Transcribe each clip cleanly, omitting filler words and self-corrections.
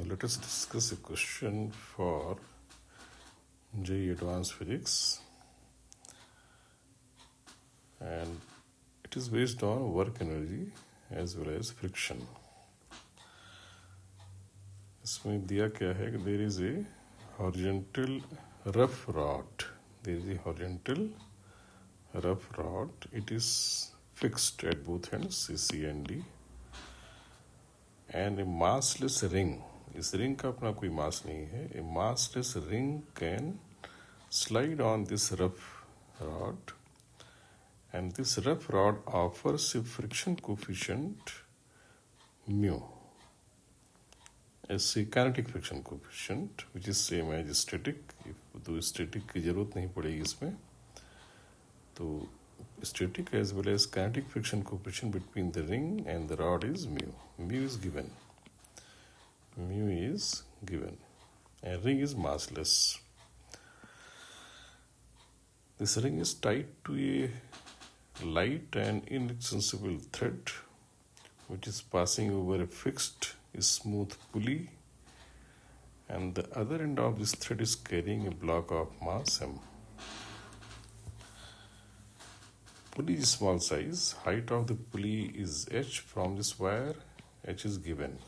Let us discuss a question for JEE Advanced Physics, and it is based on work energy as well as friction. इसमें दिया क्या है कि there is a horizontal rough rod. There is a horizontal rough rod. It is fixed at both ends, C and D, and a massless ring. इस ring का अपना कोई मास नहीं है. A massless ring can slide on this rough rod, and this rough rod offers a friction coefficient mu as a kinetic friction coefficient, which is same as static. तो static की जरूरत नहीं पड़ेगी इसमें. तो static as well as kinetic friction coefficient between the ring and the rod is mu. Mu is given. Mu is given, and ring is massless. This ring is tied to a light and inextensible thread, which is passing over a fixed smooth pulley, and the other end of this thread is carrying a block of mass m. Pulley is small size. Height of the pulley is h. From this wire, h is given.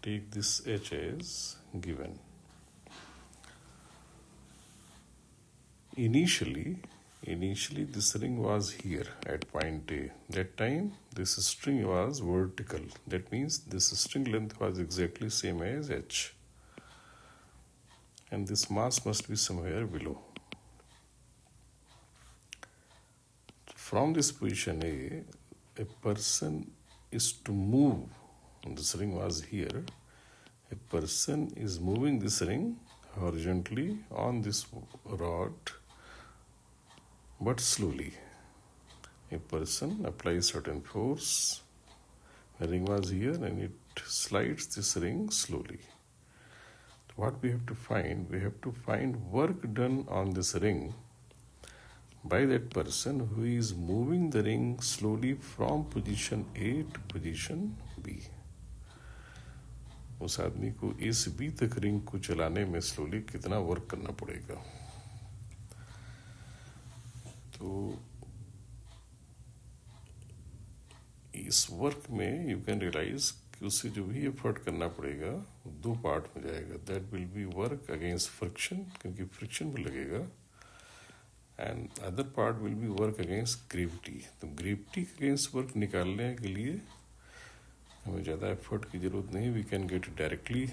Take this h as given. Initially this ring was here at point A. That time this string was vertical. That means this string length was exactly same as h, and this mass must be somewhere below. From this position a person is to move. This ring was here. A person is moving this ring horizontally on this rod, but slowly. A person applies certain force. The ring was here and it slides this ring slowly. What we have to find? We have to find work done on this ring by that person who is moving the ring slowly from position A to position B. उस आदमी को A से B तक ring को चलाने में slowly कितना work करना पड़ेगा. तो इस वर्क में यू कैन रियलाइज कि उसे जो भी एफर्ट करना पड़ेगा दो पार्ट में जाएगा. That will be work against friction, क्योंकि फ्रिक्शन भी लगेगा, and other part will be work against gravity. तो ग्रेविटी अगेंस्ट वर्क निकालने के लिए हमें ज़्यादा एफर्ट की ज़रूरत नहीं. वी कैन गेट डायरेक्टली,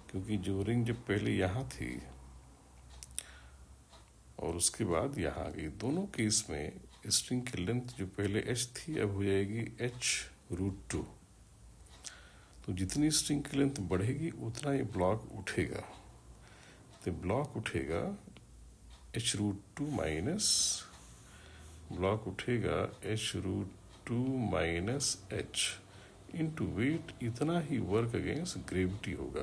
क्योंकि जो रिंग जब पहले यहाँ थी और उसके बाद यहाँ आ गई, दोनों केस में स्ट्रिंग की लेंथ जो पहले h थी अब हो जाएगी h√2. तो जितनी स्ट्रिंग की लेंथ बढ़ेगी उतना ये ब्लॉक उठेगा. तो ब्लॉक उठेगा h√2 माइनस ब्लॉक उठेगा h√2 minus h into weight. इतना ही वर्क अगेंस्ट ग्रेविटी होगा.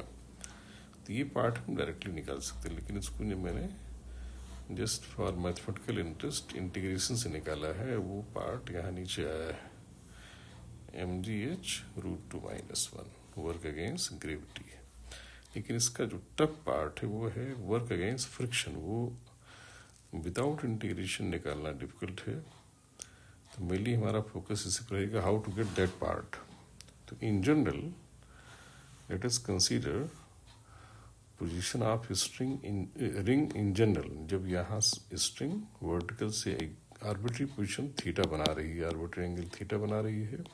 तो ये पार्ट हम डायरेक्टली निकाल सकते हैं, लेकिन इसको मैंने just for mathematical interest integration से निकाला है. वो पार्ट यहाँ नीचे आया है, mgh√2 minus 1 work against gravity. लेकिन इसका जो टफ पार्ट है वो है वर्क अगेंस्ट फ्रिक्शन. वो विदाउट इंटीग्रेशन निकालना डिफिकल्ट है. तो मेनली हमारा फोकस इसी पर रहेगा, how to get that part. तो in general let us consider position of string in ring in general. जब यहाँ स्ट्रिंग वर्टिकल से एक आर्बिट्री पोजीशन थीटा बना रही है, आर्बिट्री एंगल थीटा बना रही है,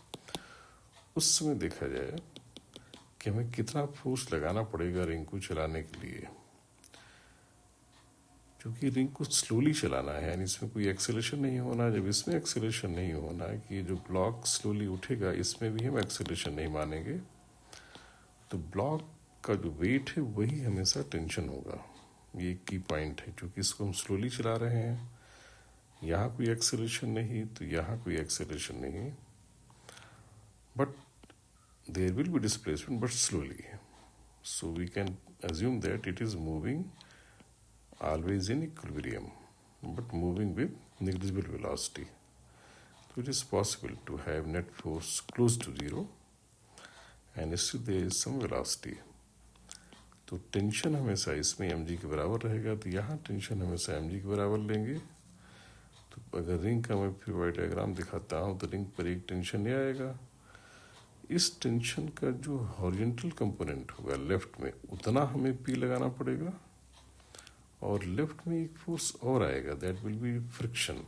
उस समय देखा जाए कि हमें कितना फोर्स लगाना पड़ेगा रिंग को चलाने के लिए. क्योंकि रिंग को स्लोली चलाना है, यानी इसमें कोई एक्सेलेरेशन नहीं होना. जब इसमें एक्सेलेरेशन नहीं होना है कि जो ब्लॉक स्लोली उठेगा, इसमें भी हम एक्सेलेरेशन नहीं मानेंगे, तो ब्लॉक का जो वेट है वही हमेशा टेंशन होगा. ये की पॉइंट है. क्योंकि इसको हम स्लोली चला रहे हैं, यहाँ कोई एक्सेलेरेशन नहीं, तो यहाँ कोई एक्सेलेरेशन नहीं, but there will be displacement, but slowly. So we can assume that it is moving always in equilibrium, but moving with negligible velocity. So it is possible to have net force close to zero and still there is some velocity. तो tension हमेशा इसमें mg के बराबर रहेगा, तो यहाँ tension हमेशा mg के बराबर लेंगे। तो अगर रिंग का मैं फिर वाई डायग्राम दिखाता हूँ तो रिंग पर एक टेंशन ये आएगा, इस टेंशन का जो हॉरिजॉन्टल कंपोनेंट होगा लेफ्ट में उतना हमें P लगाना पड़ेगा, और लेफ्ट में एक फोर्स और आएगा that will be friction.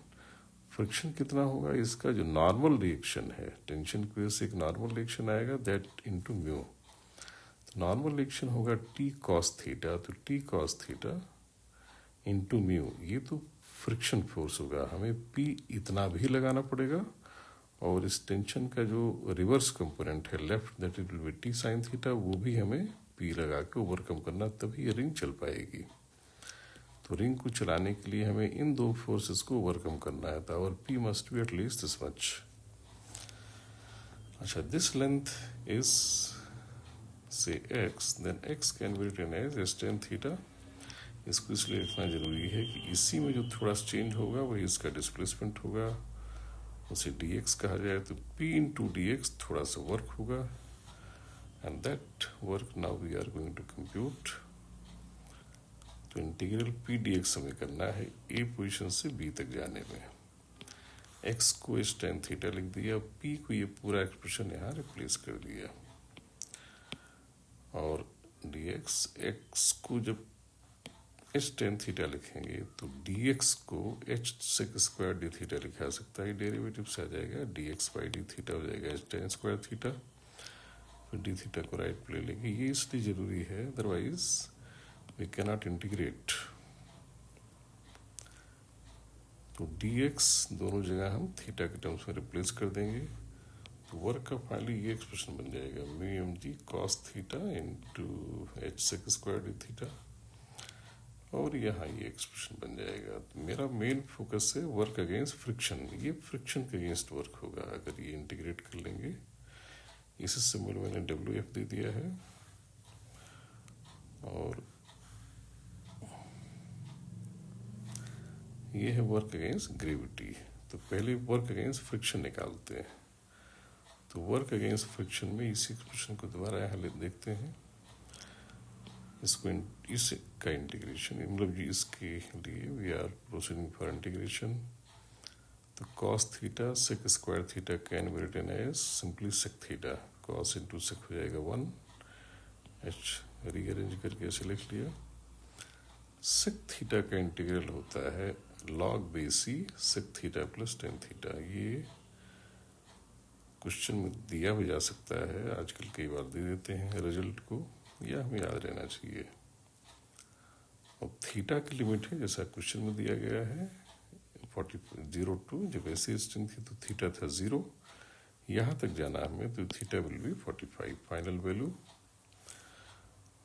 Friction कितना होगा, इसका जो नॉर्मल रिएक्शन है टेंशन की वजह से एक नॉर्मल रिएक्शन आएगा that into mu. Normal reaction होगा टी कॉस थीटा, तो T cos theta into mu, ये तो फ्रिक्शन फोर्स होगा, हमें पी इतना भी लगाना पड़ेगा। और इस टेंशन का जो रिवर्स कंपोनेंट है left that it will be T sine theta, वो भी हमें पी लगा के ओवरकम करना, तभी ये रिंग चल पाएगी। तो रिंग को चलाने के लिए हमें इन दो फोर्सेस को ओवरकम करना है, तो और P must be at least this much. अच्छा, this length is say x, then x can be written as S tan theta. इसको इसलिए लिखना जरूरी है कि इसी में जो थोड़ा सा चेंज होगा वही इसका डिस्प्लेसमेंट होगा, उसे dx कहा जाए। तो p इंटू dx थोड़ा सा वर्क होगा, and that work now we are going to compute. तो इंटीग्रल p dx हमें करना है a पोजीशन से b तक जाने में। x को इस टेन थीटा लिख दिया, p को ये पूरा एक्सप्रेशन यहाँ रिप्लेस कर दिया, और dx x को जब एच टेन थीटा लिखेंगे तो dx को h sec square D theta लिखा सकता है, डेरिवेटिव से आ जाएगा dx बाई डी थीटा हो जाएगा एच टेन स्क्वायर थीटा, फिर डी थीटा को राइट पे ले लेंगे। ये इसलिए जरूरी है, otherwise we cannot integrate. तो dx दोनों जगह हम थीटा के टर्म्स में रिप्लेस कर देंगे, तो वर्क का फाइनली ये एक्सप्रेशन बन जाएगा mu M G cos theta into H sec square D theta, और यहाँ ये एक्सप्रेशन बन जाएगा। तो मेरा मेन फोकस है वर्क अगेंस्ट फ्रिक्शन, ये फ्रिक्शन के अगेंस्ट वर्क होगा अगर ये इंटीग्रेट कर लेंगे। इस सिंबल मैंने डब्ल्यू एफ दे दिया है, और ये है वर्क अगेंस्ट ग्रेविटी। तो पहले वर्क अगेंस्ट फ्रिक्शन निकालते हैं। तो वर्क अगेंस्ट फ्रिक्शन में इसी एक्सप्रेशन को दोबारा यहाँ देखते हैं, इसको इसका इंटीग्रेशन, मतलब जी इसके लिए we are proceeding for integration. तो cos theta sec square theta can be written as simply sec theta, cos into sec हो जाएगा 1, एच रीअरेंज करके ऐसे लिख लिया। सेक थीटा का इंटीग्रल होता है log base e sec theta plus tan theta. ये क्वेश्चन में दिया भी जा सकता है, आजकल कई बार दे देते हैं रिजल्ट को, यह हमें याद रहना चाहिए। और थीटा की लिमिट है जैसा क्वेश्चन में दिया गया है 0 टू, जब ऐसी स्ट्रिंग थी तो थीटा था 0, यहाँ तक जाना हमें, तो theta will B 45 final value,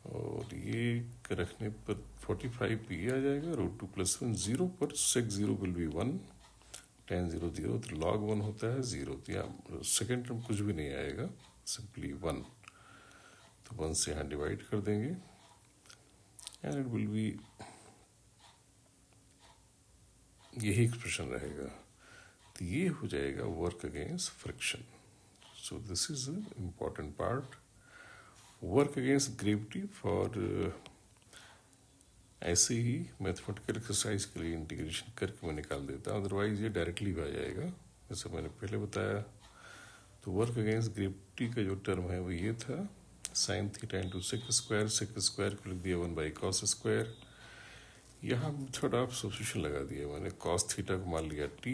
और ये रखने पर 45 पे आ जाएगा √2 + 1, 0 पर सेक 0 विल बी 1, tan 0 0, तो log 1 होता है 0, तो यहाँ सेकेंड टर्म कुछ भी नहीं आएगा, सिंपली 1, तो 1 से यहाँ डिवाइड कर देंगे, एंड इट विल बी, यही एक्सप्रेशन रहेगा। तो ये हो जाएगा work against friction. So this is important part, work against gravity for ऐसे ही मैथमेटिकल एक्सरसाइज के लिए इंटीग्रेशन करके मैं निकाल देता हूँ, अदरवाइज ये डायरेक्टली भी आ जाएगा जैसे मैंने पहले बताया। तो वर्क अगेंस्ट ग्रेविटी का जो टर्म है वो ये था sine theta into sec square को लिख दिया 1/cos स्क्वायर। यहाँ मेथड ऑफ सब्स्टिट्यूशन लगा दिया मैंने, कॉस थीटा को मान लिया t,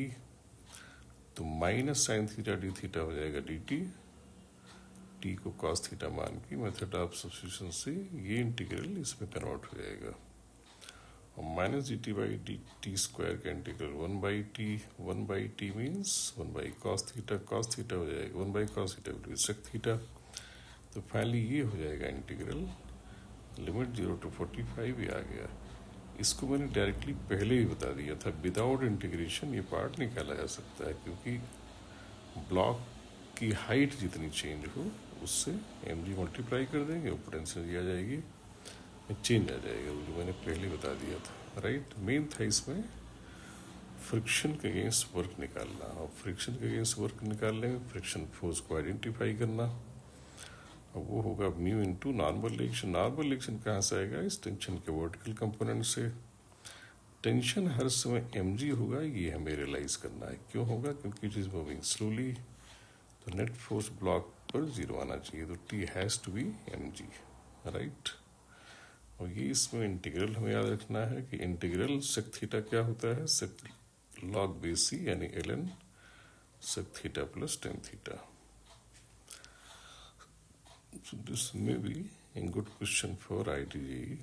तो minus sine theta D theta हो जाएगा dt, t को कॉस थीटा मान के मेथड ऑफ सब्स्टिट्यूशन से ये इंटीग्रल इसमें कन्वर्ट हो जाएगा, और minus dt by dt square का integral 1/t means 1/cos theta हो जाएगा 1/cos theta will be sec theta. तो फाइनली ये हो जाएगा इंटीग्रल लिमिट 0 to 45, ये आ गया। इसको मैंने डायरेक्टली पहले ही बता दिया था, विदाउट इंटीग्रेशन ये पार्ट निकाला जा सकता है, क्योंकि ब्लॉक की हाइट जितनी चेंज हो उससे mg मल्टीप्लाई कर देंगे, पोटेंशियल आ जाएगी, चेंज आ जाएगा, जो मैंने पहले बता दिया था। राइट, मेन था इसमें फ्रिक्शन के अगेंस्ट वर्क निकालना, और फ्रिक्शन के अगेंस्ट वर्क निकालने में फ्रिक्शन फोर्स को आइडेंटिफाई करना, अब वो होगा mu into normal reaction. Normal reaction कहाँ से आएगा? इस टेंशन के वर्टिकल कंपोनेंट से। टेंशन हर समय mg होगा, ये हमें रियलाइज करना है। क्यों होगा? क्योंकि इट इज मूविंग स्लोली, तो नेट फोर्स ब्लॉक पर 0 आना चाहिए, तो T has to be mg, right. और ये इसमें इंटीग्रल हमें याद रखना है कि इंटीग्रल सेक थीटा क्या होता है? सेक लॉग बेस c यानी ln sec theta plus tan theta. So this may be a good question for ITG